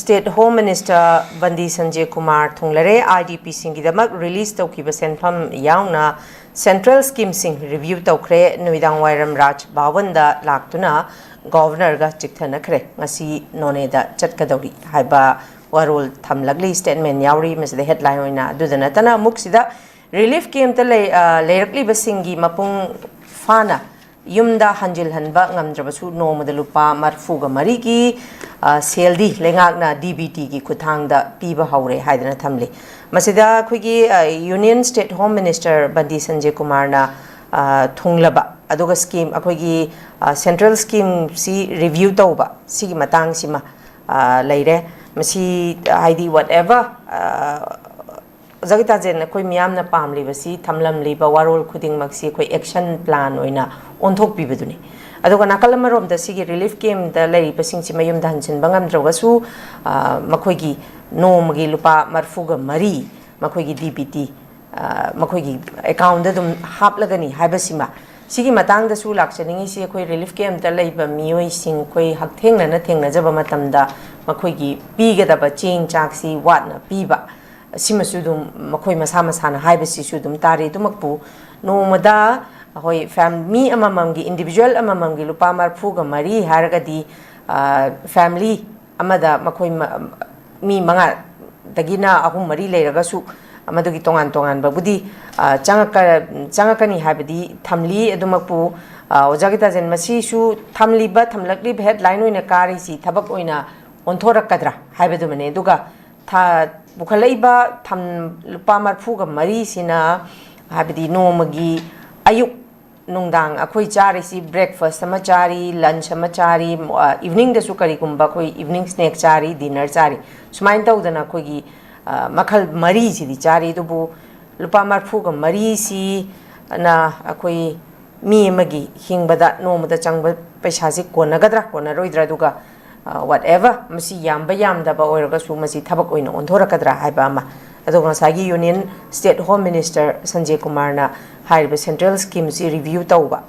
State Home Minister Bandi Sanjay Kumar Thunglare IDP Singidamak release Taukiba Senpam Yauna Central Scheme Sing review Taukre Nuidang Wairam Raj Bawanda Laktuna Governor Ga Chiktanakre Ngasi Noneda Chatkadauri Haiba Warul Thamlagli statement Yauri Miss the headline oina Dudanatana Muksida relief came to Layrakli Basingi Mapung Fana Yumda Hanjil Hanba Ngamdrabasu no Madalupa Marfuga Mariki CLD Lengagna DBT ki Kutangda Piba Haure Haidana Tamli Masida Kwigi Union State Home Minister Bandi Sanjay Kumar na Thunglaba Aduga scheme Akwigi Central Scheme si review tauba Sigi Matang Sima Laire Masi ID whatever 𝐍𝐄𝐖𝐒 𝐀𝐍𝐀𝐋 ꯃꯤꯌꯥꯝꯅ ꯄꯥꯝꯂꯤꯕꯁꯤ ꯊꯝꯂꯝꯂꯤꯕ ꯋꯥꯔꯣꯜ ꯈꯨꯗꯤꯡꯃꯛꯁꯤ ꯑꯩꯈꯣꯏ action plan ꯑꯣꯏꯅ ꯑꯣꯟꯊꯣꯛꯄꯤꯕꯗꯨꯅꯤ ꯑꯗꯨꯒ ꯅꯥꯀꯜ ꯑꯃꯔꯣꯝꯗ ꯁꯤꯒꯤ relief ꯀꯦꯝꯞꯇ ꯂꯩꯔꯤꯕꯁꯤꯡꯁꯤ ꯃꯌꯨꯝꯗ ꯍꯟꯖꯤꯟꯕ ꯉꯝꯗ꯭ꯔꯒꯁꯨ ꯃꯈꯣꯏꯒꯤ ꯅꯣꯡꯃꯒꯤ ꯂꯨꯄꯥ 34 ꯃꯈꯣꯏꯒꯤ DBT ꯃꯈꯣꯏꯒꯤ ꯑꯦꯀꯥꯎꯟꯗ ꯑꯗꯨꯝ ꯍꯥꯞꯂꯒꯅꯤ ꯍꯥꯏꯕꯁꯤꯃ ꯁꯤꯒꯤ ꯃꯇꯥꯡꯗꯁꯨ ꯂꯥꯛꯆꯅꯤꯡꯉꯤꯁꯤ ꯑꯩꯈꯣꯏ ꯔꯤꯂꯤꯐ ꯀꯦꯝꯞꯇ ꯂꯩꯕ ꯃꯤꯑꯣꯏꯁꯤꯡ ꯑꯩꯈꯣꯏ ꯍꯛꯊꯦꯡꯅꯅ ꯊꯦꯡꯅꯖꯕ ꯃꯇꯝꯗ ꯃꯈꯣꯏꯒꯤ ꯄꯤꯒꯗꯕ ꯆꯦꯡ ꯆꯥꯛꯁꯤ ꯋꯥꯠꯅ ꯄꯤꯕ Simasudum Makoi Masama Sana Hibasi Sudum Tari Dumakpu no Mada Hoi family Amamangi individual Amamangi Lupamar Puga Marie Haragadi family Amada Makoi Mi Manga Dagina Ahum Marie Leragasu Amadugi Tongan Tongan Babudi Changakani Habidi Tamli Edumapu 𝐍𝐄𝐼𝐒 Masisu Tamli but Tamlakli headline in a carisi Tabakoina Ontora Kadra Habedumane Duga Bukalaiba Tam Lupamar Puga Marisina Habidi Nomagi Ayuk Nungdang Akoi Charisi breakfast Samachari lunch Samachari evening the Sukari Kumbakoi evening snack chari dinner chari Sumainta Udana Kogi Makal Marisi di Chari Dubu Lupamar Puga Marisi na Akoi Mi Magi Hingbada Nomada Changba Peshazi Konagadra Kona Roidra Duga whatever Masi Yamba Yamda Baorasu Masi Tabakoin on Torakadra Haibama Adonasagi Union State Home Minister Sanjay Kumar na High Central Schemes review Tauba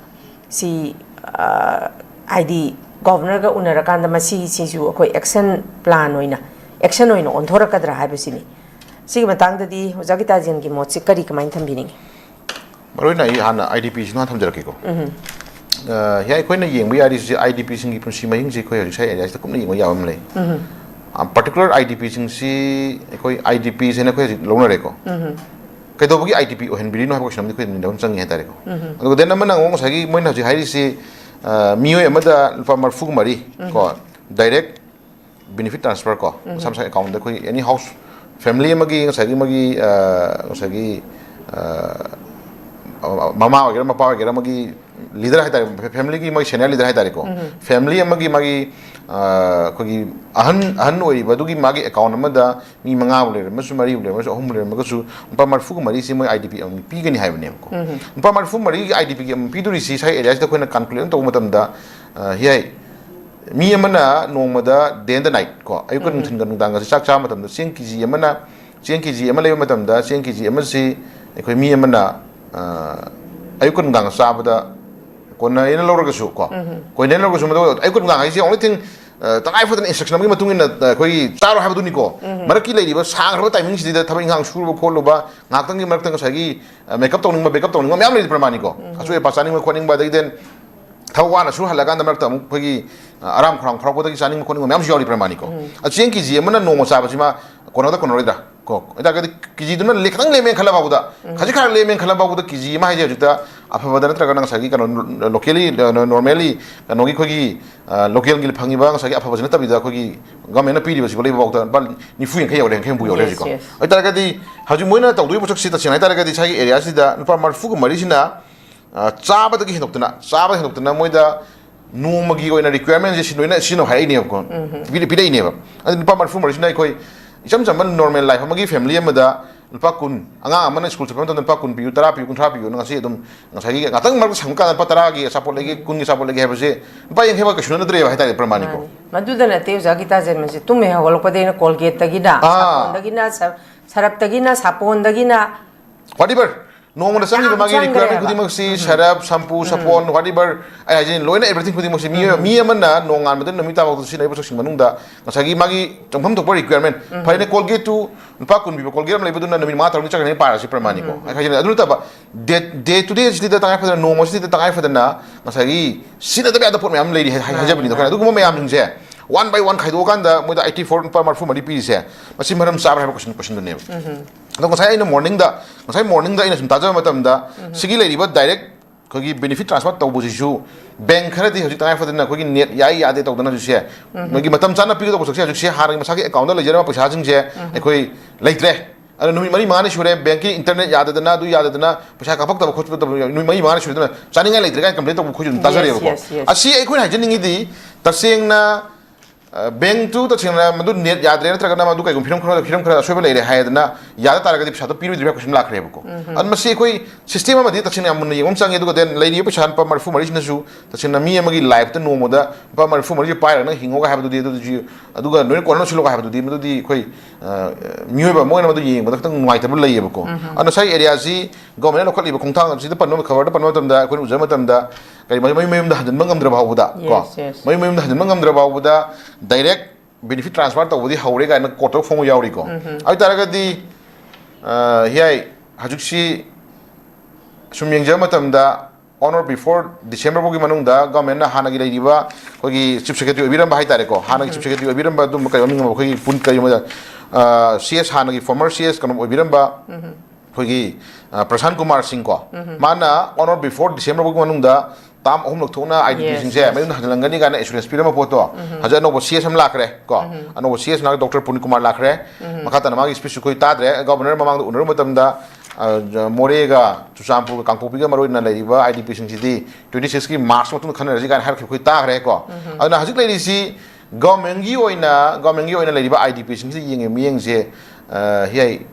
si ID Governor ga Unarakanda Masi Sisu Akoi action plan oina action oina on Torakadra Haibasini Sigmatanga di 𝐍𝐄𝐼𝐒 Motsikari Kamain Tambining Marina Hana IDP is not Hamjakiko. Here, when a young we are IDP singing Punshima, as the company Yamley. Particular IDP sing see IDPs and a Lonareco. Kadogi IDP or Henbino have some liquid in the Unsang Hetarico. Then Amana almost Hagi, when has the Haisi Mio Amada Farmer Fugmari direct benefit transfer call. Some account any house family Magi, Sagimagi, Sagi Mama or Papa Magi. Leader family ki mai channel leader ko family amagi magi kogi ahan badugi magi account amada mi manga bole masu mari bole masu ahum bole magasu pa marfu mari si mai IDP am pi gani haibne ko pa marfu mari IDP ki am pi duri si sai areas da koina calculate to matam da hi mi amana nomada day and night ko ayu kan thin gan dang chak cha matam da 10 kg amana 10 kg amale matam da 10 kg amasi koi mi amana ayu kan gang sabada Kona ina lorga su ko ko ina lorga su ma ai kun ngai only thing tangai for the instruction ma matung ina koi taro ha du ni ko maraki lei ba sang ha timing si da thabing hang sur ko lo ba ngak tang marak tang sagi makeup tong ma backup tong ma myam le pramani ko asu e pasani ma khoning ba dai den thawa na su halaga da marak ta mu phagi aram khrang khrang ko da ki saning khoning ma myam jori pramani ko a chen ki ji ma na no mo sa ba si ma kono da kono da ko ida ga ki ji du na lekang le men khala ba da khaji khar le men khala ba da ki ji ma ha je jukta Afabadana Tragana Sagi locally normally Nogi Kogi local Gil Pangiba Sagi Afabazana Vida Kogi Gamena Pidi was believe about but Nifu and Kaya and Kembu Logical. I target Hajumuna to do what sit I target the Sagi areas that Marfuku Marisina Sabata Hinoptana Sabata Hinoptana Moida no Magio in a requirement she no high name Vidi Pida never and Pamarfu Marisina Koi some normal life Magi family Mada Pakun, Anga school to Pakun, you therapy, you can trap you, and see them. I think Marcus Hanka, Pataragi, Sapolegi, Kuni Sapolegi have a say, buying him a cushion of the Pramanico. Madudan at 𝐍𝐄𝐼𝐒 to me, Holopadena, Colgate Tagina, Tagina, Sarap Tagina, Sapon Tagina. Whatever. nong sang iba magi requirement kudi magsi syarab shampoo sapon whatever ai ajin loina everything kudi magsi mi amana nong an madan namita ba sin ai ba sin manungda ngasagi magi chongpham to requirement phaine colgate tu pa kun bi colgate am leibaduna nami ma tarung chakane para si pramani ko ai khajin adu ta ba day to day jidi da tangai fadana nong jidi da tangai fadana ngasagi sina da ba da pot am lady hajabni to kana du mo mayam jingse one by one khaido kanda moida 84 pa marfu mari pi se masi maram sabra ha question ne ado ngasai ina morning da ina sum taja matam da sigi lady ba direct kogi benefit transfer to bujisu bank khara di hoji tangai fadana kogi net yai yade to dana ju se mogi matam chana pi do bo sakse ju se harang masaki account da lejera paisa jing je ekoi leitre ado numi mari mani shure bank internet yade dana du yade dana paisa ka phak ta khot ta numi mari mani shure dana chaninga leitre ka complaint to khoju tajare ko asi ekoi ha jeningi di taseng na bank tu to chingna madu net yadre natra kana madu kai gum phiram khara sobe leire hayadna yada taraga di phato piru diba question lakh rebo ko an masi koi system ma di tachina amun yom change du den leiri pa chan pa marfu mari na su tachina mi amagi life ta no moda pa marfu mari pa na hingo ga habdu di du ji aduga no ko no silo ga habdu di madu di koi miyo ba mo na madu yeng madu tang nwai tabul lei ko an sai area ji government lokal iba khongthang ji da panno cover da panno tam da ko uzama tam da kai mai da hadan mangam dra bahu da ko mai da hadan mangam dra bahu da direct benefit transfer to bodi haure ga na koto phongo yauri ko ai taraga di hiai hajuksi sumyeng jama tam da on or before December bogi manung da government na hana gi leiba kogi chief secretary obiram ba hai tare ko hana gi chief secretary obiram ba dum kai ming ko gi pun kai ma CS hana gi former CS kan obiram ba kogi Prashan Kumar Singh ko mana on or before December bogi manung da tam ahum lok thona IDP sing je mai hangalangani ga na insurance pira ma photo haja no CS am lakre ko ano CS na Dr Pun Kumar lakre makata na magi special koi ta dre governor mamang da unur matam da morega chusampur kangpopi ga maroi na leiba IDP sing ji 26 ki march matung khana raji ga har koi ta gre ko ana hajik leiri si government gi oina leiba IDP sing ji yeng mieng je hiai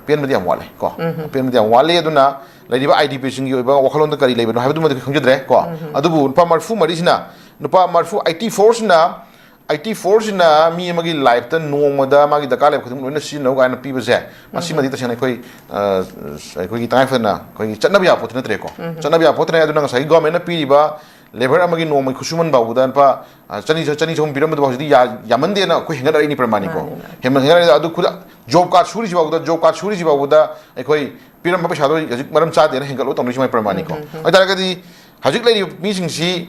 pen madi am wale ko pen madi am wale aduna leiba IDP sing gi oiba wakhalon da kari leiba no habdu madi khongjadre ko adubu nupa marfu mari sina nupa marfu IT force na mi magi life ta no moda magi da kale khudum loina sin no ga na piba je masi madi ta sena koi gi tai fa na koi chatna bia potna tre ko chatna bia potna aduna sai government na pi ba labor amagi no mai khusuman ba udan pa chani chom biram ba hodi yamande na ko hinga rai ni pramani ko hinga adu khuda job card suri ji ba uda koi piram ba pesa do maram cha de na hinga lo tong ni mai pramani ko ai tara di hajik lai mi sing si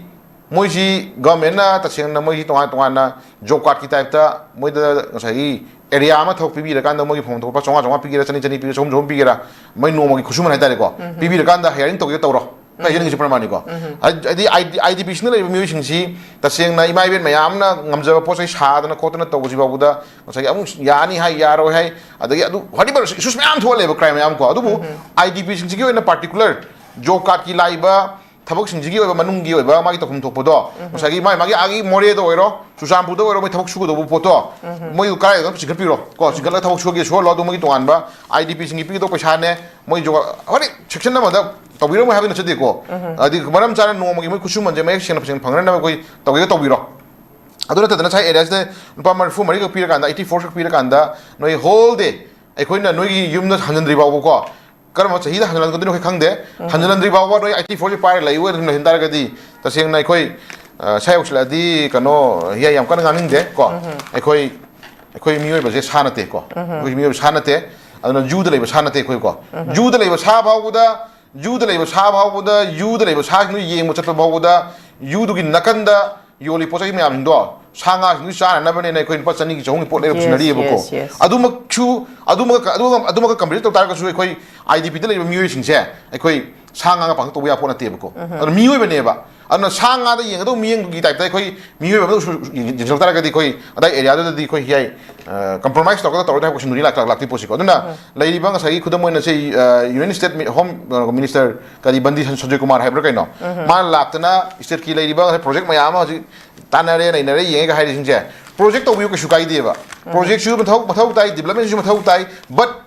moi ji government na ta seng na moi tonga na job card ki type ta moi da sai area ma thok pibi ra kan da moi phone to pa chonga pi gira chani pi chom pi gira mai no mo ki khusuman hai tare ko pibi ra kan da hearing to ge to ro kai jeng ji pramani ko adi IDP sna lai mi sing si ta seng na imai ben mayam na ngamja po sai sa da na ko na to ji ba buda sai amu yani hai yaro hai adagi adu hadi bar isus mayam thole ba crime mayam ko adu bu IDP sing ji ge na particular job card ki lai ba tabak sing jigi oiba manung gi oiba magi to khum thok podo musagi magi agi more do oiro susam pudo oiro mai tabak sugo do poto moi kai do sigar piro ko sigar la tabak sugo so lo do magi to anba IDP sing pi do paisa ne moi jo hori section na ma to biro mai habina chede ko adi maram chana no magi mai kusum manje mai section section phangna na koi to biro aduna tadana chai areas de pa marfu mari ko pira kanda 84 pira kanda noi whole day ekoi na noi yum na hanjandri ba ko karma chahi da hanjalan ko khangde hanjalandri bawa noi IT force pair lai we hin dar ga di ta seng nai khoi sai uksla di kano hiya yam kan nganing de ko khoi mioi ba je sanate ko khoi mioi sanate aduna juda lai ba sanate khoi ko juda lai ba sa bawu da juda lai ba sa nu yeng mo chat bawu da yudu gi nakanda yoli pochai me am do sanga nu sa na bane nai khoi pa chani gi chong pot le optionary ba ko aduma complete to tar ka su khoi IDP da le mioi sing se khoi sanga ga pang to ya pot na te ba ko mioi ba ne ba aduna sanga da yeng do mieng gi type da khoi mioi ba su jeng tar ka di khoi adai area da di khoi hiai compromise to ka to da question ni lak ti posi ko aduna lai bang sai khudam moi na sei union state home minister ka di bandi sanjay kumar haibra kai no ma laktana state ki lai bang project ma ya ma ji tanare nei nare yeng ga hai sing se project to yu ka su kai de ba project su ma thau tai development su ma thau tai but